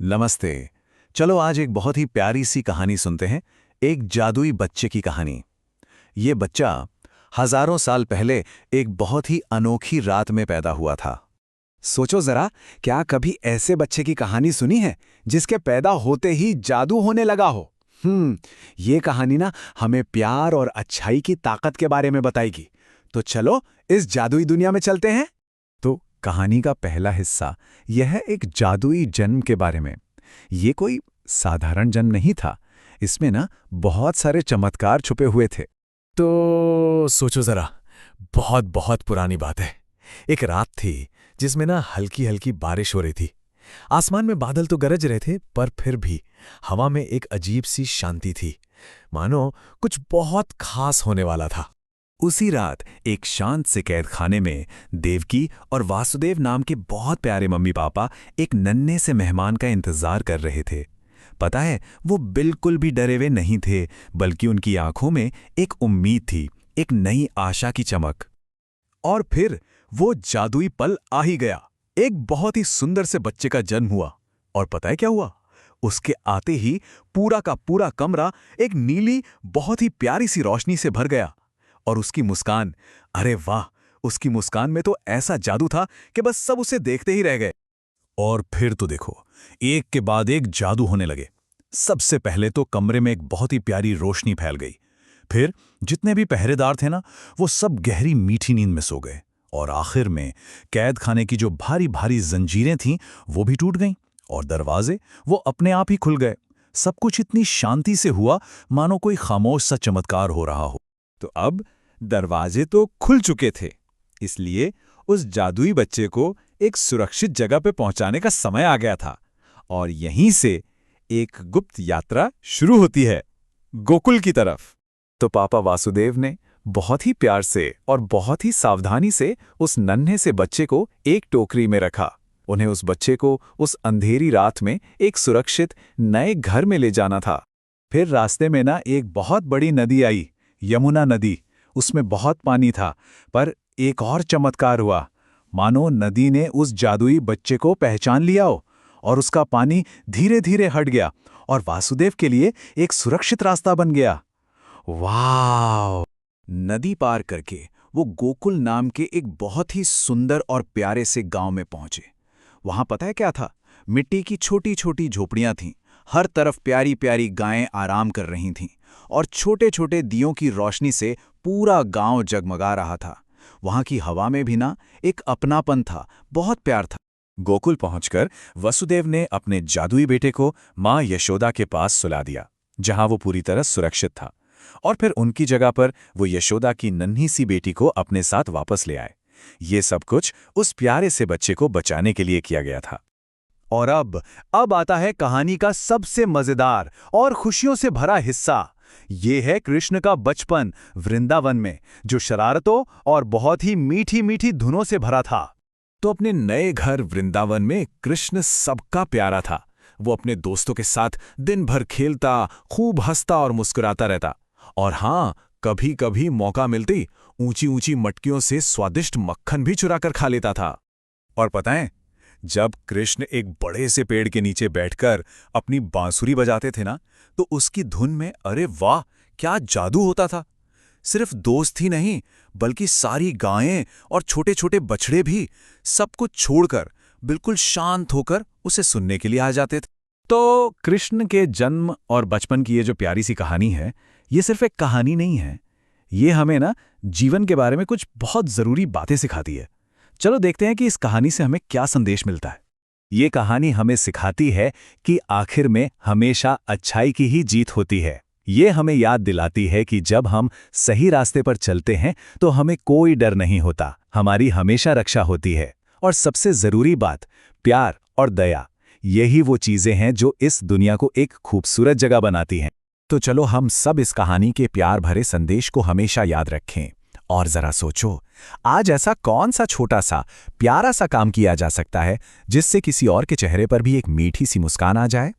नमस्ते। चलो आज एक बहुत ही प्यारी सी कहानी सुनते हैं। एक जादुई बच्चे की कहानी। ये बच्चा हजारों साल पहले एक बहुत ही अनोखी रात में पैदा हुआ था। सोचो जरा, क्या कभी ऐसे बच्चे की कहानी सुनी है जिसके पैदा होते ही जादू होने लगा हो? ये कहानी ना हमें प्यार और अच्छाई की ताकत के बारे में बताएगी। तो चलो इस जादुई दुनिया में चलते हैं। तो कहानी का पहला हिस्सा यह है एक जादुई जन्म के बारे में। ये कोई साधारण जन्म नहीं था, इसमें ना बहुत सारे चमत्कार छुपे हुए थे। तो सोचो जरा, बहुत बहुत पुरानी बात है। एक रात थी जिसमें ना हल्की हल्की बारिश हो रही थी। आसमान में बादल तो गरज रहे थे, पर फिर भी हवा में एक अजीब सी शांति थी, मानो कुछ बहुत खास होने वाला था। उसी रात एक शांत से कैद खाने में देवकी और वासुदेव नाम के बहुत प्यारे मम्मी पापा एक नन्हे से मेहमान का इंतजार कर रहे थे। पता है, वो बिल्कुल भी डरे हुए नहीं थे, बल्कि उनकी आंखों में एक उम्मीद थी, एक नई आशा की चमक। और फिर वो जादुई पल आ ही गया। एक बहुत ही सुंदर से बच्चे का जन्म हुआ। और पता है क्या हुआ? उसके आते ही पूरा का पूरा कमरा एक नीली बहुत ही प्यारी सी रोशनी से भर गया। और उसकी मुस्कान, अरे वाह, उसकी मुस्कान में तो ऐसा जादू था कि बस सब उसे देखते ही रह गए। और फिर तो देखो, एक के बाद एक जादू होने लगे। सबसे पहले तो कमरे में एक बहुत ही प्यारी रोशनी फैल गई। फिर जितने भी पहरेदार थे ना, वो सब गहरी मीठी नींद में सो गए। और आखिर में कैद खाने की जो भारी भारी जंजीरें थीं, वो भी टूट गईं और दरवाजे वो अपने आप ही खुल गए। सब कुछ इतनी शांति से हुआ मानो कोई खामोश सा चमत्कार हो रहा हो। तो अब दरवाजे तो खुल चुके थे, इसलिए उस जादुई बच्चे को एक सुरक्षित जगह पे पहुंचाने का समय आ गया था। और यहीं से एक गुप्त यात्रा शुरू होती है, गोकुल की तरफ। तो पापा वासुदेव ने बहुत ही प्यार से और बहुत ही सावधानी से उस नन्हे से बच्चे को एक टोकरी में रखा। उन्हें उस बच्चे को उस अंधेरी रात में एक सुरक्षित नए घर में ले जाना था। फिर रास्ते में ना एक बहुत बड़ी नदी आई, यमुना नदी। उसमें बहुत पानी था, पर एक और चमत्कार हुआ। मानो नदी ने उस जादुई बच्चे को पहचान लिया हो और उसका पानी धीरे धीरे हट गया और वासुदेव के लिए एक सुरक्षित रास्ता बन गया। वाह! नदी पार करके वो गोकुल नाम के एक बहुत ही सुंदर और प्यारे से गांव में पहुंचे। वहां पता है क्या था? मिट्टी की छोटी छोटी झोपड़ियां थीं। हर तरफ प्यारी प्यारी गायें आराम कर रही थीं और छोटे छोटे दियों की रोशनी से पूरा गांव जगमगा रहा था। वहां की हवा में भी ना एक अपनापन था, बहुत प्यार था। गोकुल पहुंचकर वसुदेव ने अपने जादुई बेटे को मां यशोदा के पास सुला दिया, जहां वो पूरी तरह सुरक्षित था। और फिर उनकी जगह पर वो यशोदा की नन्ही सी बेटी को अपने साथ वापस ले आए। ये सब कुछ उस प्यारे से बच्चे को बचाने के लिए किया गया था। और अब आता है कहानी का सबसे मजेदार और खुशियों से भरा हिस्सा। ये है कृष्ण का बचपन वृंदावन में, जो शरारतों और बहुत ही मीठी मीठी धुनों से भरा था। तो अपने नए घर वृंदावन में कृष्ण सबका प्यारा था। वो अपने दोस्तों के साथ दिन भर खेलता, खूब हंसता और मुस्कुराता रहता। और हाँ, कभी कभी मौका मिलती ऊंची ऊंची मटकियों से स्वादिष्ट मक्खन भी चुरा कर खा लेता था। और पता है, जब कृष्ण एक बड़े से पेड़ के नीचे बैठकर अपनी बांसुरी बजाते थे ना, तो उसकी धुन में, अरे वाह, क्या जादू होता था। सिर्फ दोस्त ही नहीं, बल्कि सारी गायें और छोटे छोटे बछड़े भी सब कुछ छोड़कर बिल्कुल शांत होकर उसे सुनने के लिए आ जाते थे। तो कृष्ण के जन्म और बचपन की ये जो प्यारी सी कहानी है, ये सिर्फ एक कहानी नहीं है। ये हमें ना जीवन के बारे में कुछ बहुत जरूरी बातें सिखाती है। चलो देखते हैं कि इस कहानी से हमें क्या संदेश मिलता है। ये कहानी हमें सिखाती है कि आखिर में हमेशा अच्छाई की ही जीत होती है। ये हमें याद दिलाती है कि जब हम सही रास्ते पर चलते हैं तो हमें कोई डर नहीं होता, हमारी हमेशा रक्षा होती है। और सबसे जरूरी बात, प्यार और दया, यही वो चीजें हैं जो इस दुनिया को एक खूबसूरत जगह बनाती हैं। तो चलो हम सब इस कहानी के प्यार भरे संदेश को हमेशा याद रखें। और जरा सोचो, आज ऐसा कौन सा छोटा सा प्यारा सा काम किया जा सकता है जिससे किसी और के चेहरे पर भी एक मीठी सी मुस्कान आ जाए।